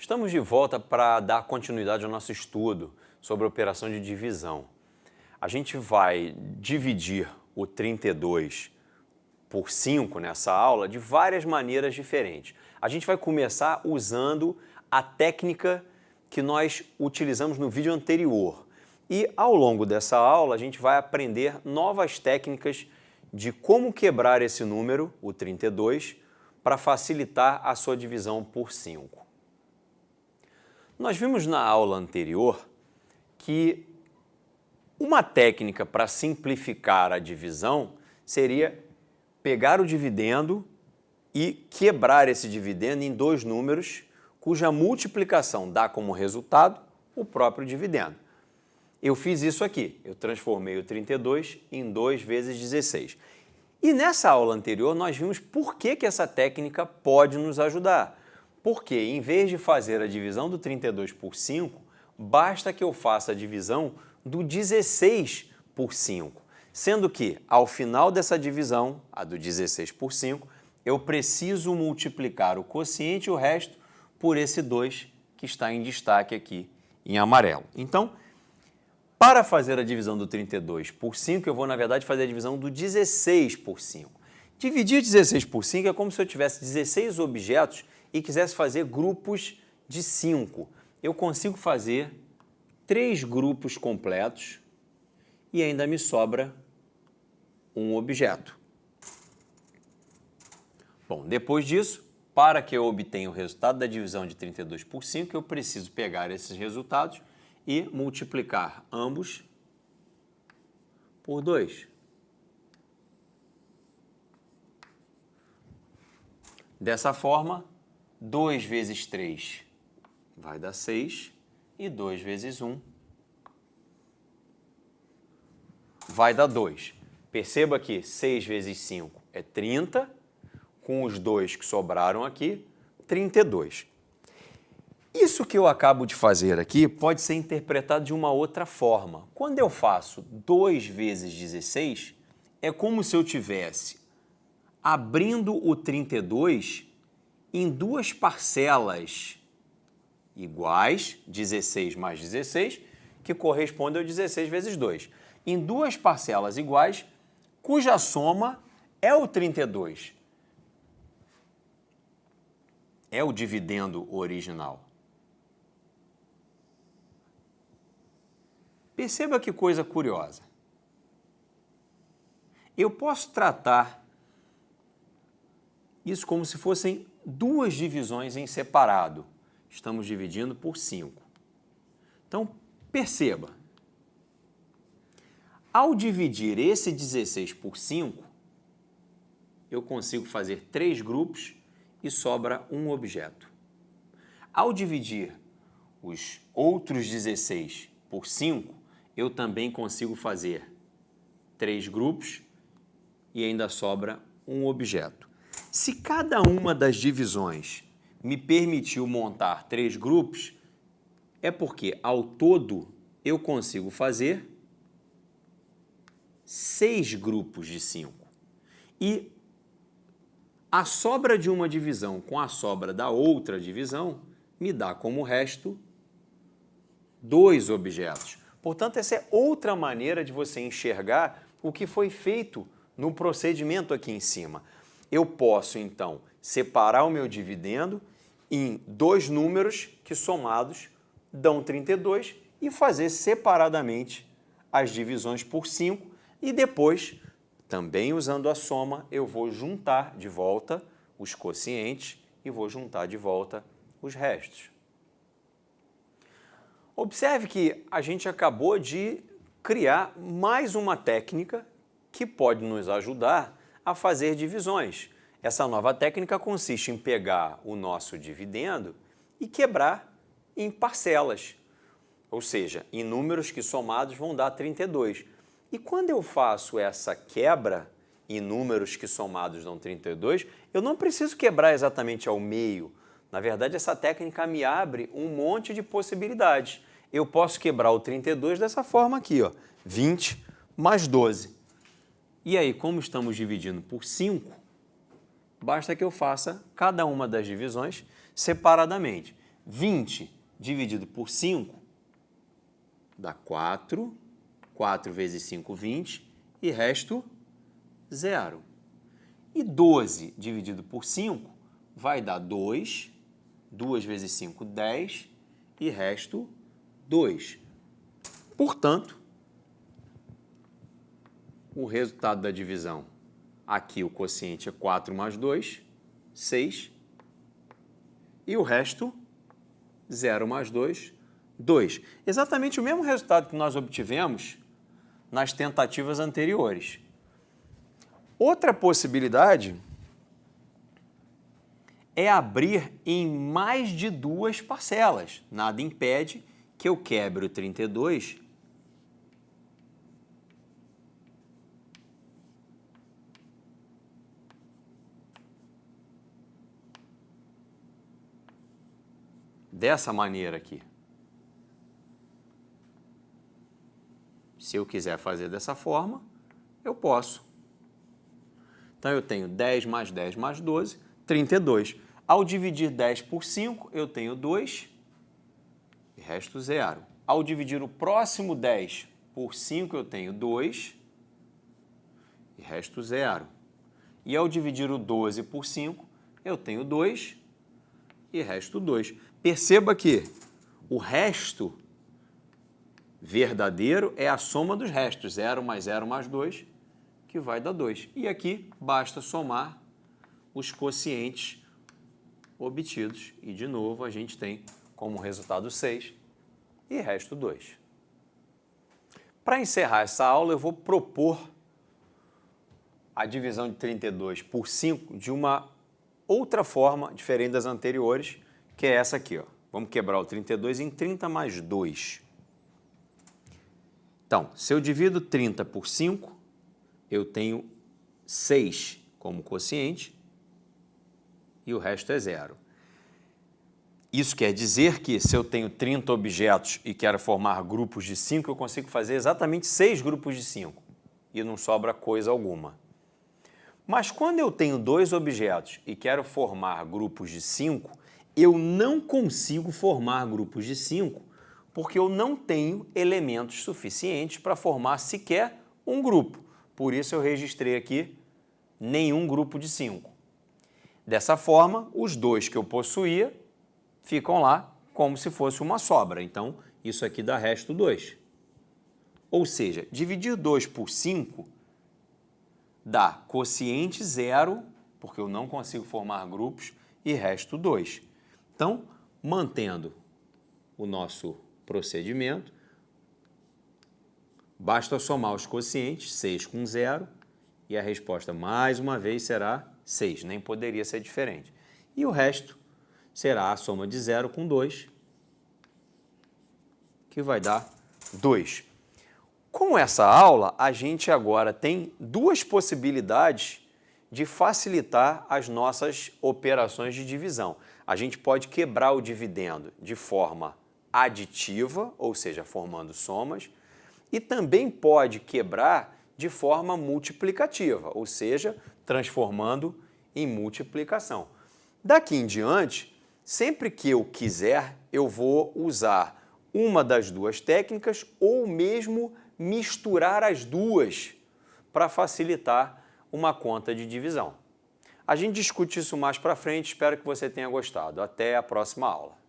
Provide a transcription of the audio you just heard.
Estamos de volta para dar continuidade ao nosso estudo sobre a operação de divisão. A gente vai dividir o 32 por 5 nessa aula de várias maneiras diferentes. A gente vai começar usando a técnica que nós utilizamos no vídeo anterior. E ao longo dessa aula a gente vai aprender novas técnicas de como quebrar esse número, o 32, para facilitar a sua divisão por 5. Nós vimos na aula anterior que uma técnica para simplificar a divisão seria pegar o dividendo e quebrar esse dividendo em dois números cuja multiplicação dá como resultado o próprio dividendo. Eu fiz isso aqui, eu transformei o 32 em 2 vezes 16. E nessa aula anterior nós vimos por que essa técnica pode nos ajudar. Porque em vez de fazer a divisão do 32 por 5, basta que eu faça a divisão do 16 por 5. Sendo que, ao final dessa divisão, a do 16 por 5, eu preciso multiplicar o quociente e o resto por esse 2 que está em destaque aqui em amarelo. Então, para fazer a divisão do 32 por 5, eu vou, na verdade, fazer a divisão do 16 por 5. Dividir 16 por 5 é como se eu tivesse 16 objetos e quisesse fazer grupos de 5. Eu consigo fazer 3 grupos completos e ainda me sobra um objeto. Bom, depois disso, para que eu obtenha o resultado da divisão de 32 por 5, eu preciso pegar esses resultados e multiplicar ambos por 2. Dessa forma, 2 vezes 3 vai dar 6 e 2 vezes 1 vai dar 2. Perceba que 6 vezes 5 é 30, com os 2 que sobraram aqui, 32. Isso que eu acabo de fazer aqui pode ser interpretado de uma outra forma. Quando eu faço 2 vezes 16, é como se eu tivesse abrindo o 32 em duas parcelas iguais, 16 mais 16, que corresponde ao 16 vezes 2. Em duas parcelas iguais, cuja soma é o 32. É o dividendo original. Perceba que coisa curiosa. Eu posso tratar isso como se fossem duas divisões em separado. Estamos dividindo por 5. Então, perceba. Ao dividir esse 16 por 5, eu consigo fazer 3 grupos e sobra um objeto. Ao dividir os outros 16 por 5, eu também consigo fazer 3 grupos e ainda sobra um objeto. Se cada uma das divisões me permitiu montar 3 grupos, é porque, ao todo, eu consigo fazer 6 grupos de 5. E a sobra de uma divisão com a sobra da outra divisão me dá como resto 2 objetos. Portanto, essa é outra maneira de você enxergar o que foi feito no procedimento aqui em cima. Eu posso, então, separar o meu dividendo em 2 números que somados dão 32 e fazer separadamente as divisões por 5 e depois, também usando a soma, eu vou juntar de volta os quocientes e vou juntar de volta os restos. Observe que a gente acabou de criar mais uma técnica que pode nos ajudar a fazer divisões. Essa nova técnica consiste em pegar o nosso dividendo e quebrar em parcelas, ou seja, em números que somados vão dar 32. E quando eu faço essa quebra em números que somados dão 32, eu não preciso quebrar exatamente ao meio. Na verdade, essa técnica me abre um monte de possibilidades. Eu posso quebrar o 32 dessa forma aqui, ó, 20 mais 12. E aí, como estamos dividindo por 5, basta que eu faça cada uma das divisões separadamente. 20 dividido por 5 dá 4. 4 vezes 5, 20. E resto, 0. E 12 dividido por 5 vai dar 2. 2 vezes 5, 10. E resto, 2. Portanto, o resultado da divisão, aqui o quociente é 4 mais 2, 6. E o resto, 0 mais 2, 2. Exatamente o mesmo resultado que nós obtivemos nas tentativas anteriores. Outra possibilidade é abrir em mais de 2 parcelas. Nada impede que eu quebre o 32 dessa maneira aqui. Se eu quiser fazer dessa forma, eu posso. Então, eu tenho 10 mais 10 mais 12, 32. Ao dividir 10 por 5, eu tenho 2 e resto 0. Ao dividir o próximo 10 por 5, eu tenho 2 e resto 0. E ao dividir o 12 por 5, eu tenho 2 e resto 2. Perceba que o resto verdadeiro é a soma dos restos, 0 mais 0 mais 2, que vai dar 2. E aqui basta somar os quocientes obtidos. E, de novo, a gente tem como resultado 6 e resto 2. Para encerrar essa aula, eu vou propor a divisão de 32 por 5 de uma outra forma, diferente das anteriores, que é essa aqui, ó. Vamos quebrar o 32 em 30 mais 2. Então, se eu divido 30 por 5, eu tenho 6 como quociente e o resto é 0. Isso quer dizer que se eu tenho 30 objetos e quero formar grupos de 5, eu consigo fazer exatamente 6 grupos de 5 e não sobra coisa alguma. Mas quando eu tenho 2 objetos e quero formar grupos de 5, eu não consigo formar grupos de 5 porque eu não tenho elementos suficientes para formar sequer um grupo. Por isso eu registrei aqui nenhum grupo de 5. Dessa forma, os 2 que eu possuía ficam lá como se fosse uma sobra. Então, isso aqui dá resto 2. Ou seja, dividir 2 por 5 dá quociente 0, porque eu não consigo formar grupos, e resto 2. Então, mantendo o nosso procedimento, basta somar os quocientes, 6 com 0, e a resposta, mais uma vez, será 6. Nem poderia ser diferente. E o resto será a soma de 0 com 2, que vai dar 2. Com essa aula, a gente agora tem 2 possibilidades de facilitar as nossas operações de divisão. A gente pode quebrar o dividendo de forma aditiva, ou seja, formando somas, e também pode quebrar de forma multiplicativa, ou seja, transformando em multiplicação. Daqui em diante, sempre que eu quiser, eu vou usar uma das 2 técnicas ou mesmo misturar as duas para facilitar uma conta de divisão. A gente discute isso mais para frente, espero que você tenha gostado. Até a próxima aula.